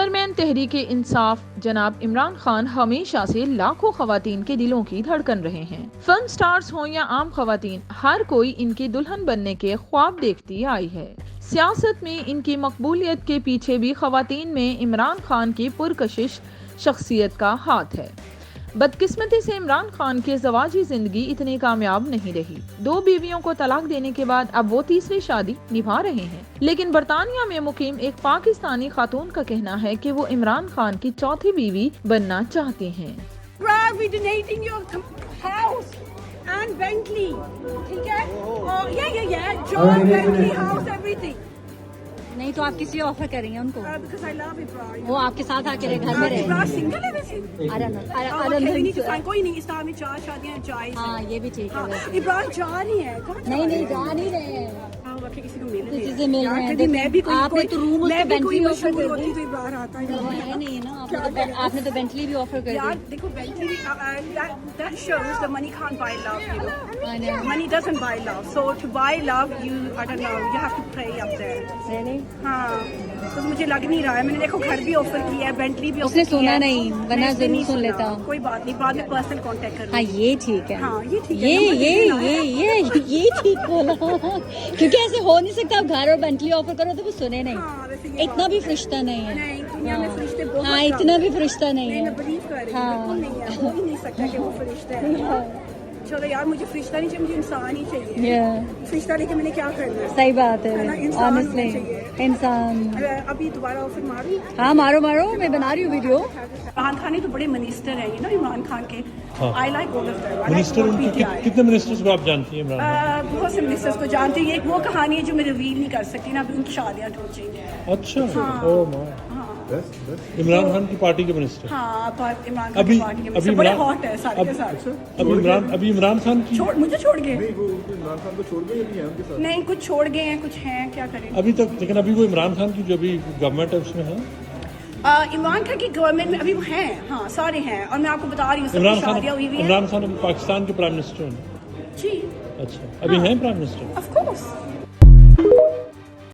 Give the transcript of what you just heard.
Chairman Tehreek Insaf جناب عمران خان ہمیشہ سے لاکھوں خواتین کے دلوں کی دھڑکن رہے ہیں۔ فلم سٹارز ہوں یا عام خواتین، ہر کوئی ان کی دلہن بننے کے خواب دیکھتی آئی ہے۔ سیاست میں ان کی مقبولیت کے پیچھے بھی خواتین میں عمران خان کی پرکشش شخصیت کا ہاتھ ہے۔ بدقسمتی سے عمران خان کی زواجی زندگی اتنی کامیاب نہیں رہی۔ 2 بیویوں کو طلاق دینے کے بعد اب وہ تیسری شادی نبھا رہے ہیں، لیکن برطانیہ میں مقیم ایک پاکستانی خاتون کا کہنا ہے کہ وہ عمران خان کی چوتھی بیوی بننا چاہتی ہیں۔ نہیں تو آپ کس لیے آفر کریں گے ان کو؟ وہ آپ کے ساتھ آ کے گھر میں رہے۔ کوئی نہیں، اسلام میں 4 شادیاں جائز ہیں۔ ہاں یہ بھی ٹھیک ہے۔ ابراہیم جا نہیں ہے، نہیں جا نہیں رہے ہیں، کسی کو مل کسی سے مل رہے ہیں۔ میں بھی آپ نے تو روم اس کو بینٹلی آفر کر ہوتی دی تو ابراہیم آتا ہی نہیں نا، آپ نے تو بینٹلی بھی آفر کر دی۔ یار دیکھو Bentley that shows the money can't buy love, you know. Money doesn't buy love, so to buy love I don't know, you have to pray up there. Really? ہاں تو مجھے لگ نہیں رہا ہے، میں نے دیکھو گھر بھی آفر کیا ہے، بینٹلی بھی اس نے سنا نہیں، ورنہ ضرور سن لیتا۔ کوئی بات نہیں، بعد میں پرسنل کانٹیکٹ کروں۔ ہاں یہ ٹھیک ہے، ہاں یہ ٹھیک ہے، یہ ٹھیک بولا، کیونکہ ایسے ہو نہیں سکتا آپ گھر اور بینٹلی آفر کرو تو وہ سنے نہیں۔ اتنا بھی فرشتہ نہیں ہے، نہیں دنیا میں فرشتے بہت، ہاں اتنا بھی فرشتہ نہیں میں ہے۔ بلیو کر رہی ہوں، بالکل نہیں ہے، ہو ہی نہیں سکتا کہ وہ فرشتہ ہے۔ چلو یار مجھے فرشتہ نہیں چاہیے، مجھے انسان ہی چاہیے۔ فرشتہ لے کے میں نے کیا کرنا ہے؟ صحیح بات ہے، انسان آنیسٹلی انسان۔ ابھی دوبارہ آفر ماروں؟ ہاں مارو، میں بنا رہی ہوں ویڈیو۔ عمران خان تو بڑے منسٹر ہیں، نا عمران خان کے۔ I like all of them. Minister کتنے منسٹرز کو آپ جانتی ہیں عمران؟ بہت سے منسٹرز کو جانتے ہیں۔ یہ ایک وہ کہانی ہے جو میں ریویل نہیں کر سکتی نا، ابھی ان کی شادیاں ٹوٹ جائیں گی۔ اچھا، عمران خان کی پارٹی کے منسٹر؟ ہاں عمران خان کی پارٹی کے منسٹر بڑے ہاٹ ہے سارے کے ساتھ۔ ابھی عمران خان کی مجھے چھوڑ گئے؟ عمران خان کو چھوڑ گئے یا نہیں ہیں ان کے ساتھ؟ نہیں، کچھ چھوڑ گئے ہیں، کچھ ہیں، کیا کریں ابھی تک، لیکن ابھی وہ عمران خان کی جو ابھی گورنمنٹ ہے اس میں ہے؟ عمران خان کی گورنمنٹ میں ابھی وہ ہیں، ہاں سارے ہیں، اور میں آپ کو بتا رہی ہوں سب کی شادیاں ہوئی ہوئی ہیں۔ عمران خان ابھی پاکستان کے پرائم منسٹر ہیں؟ جی اچھا، ابھی ہیں پرائم منسٹر؟ Of course.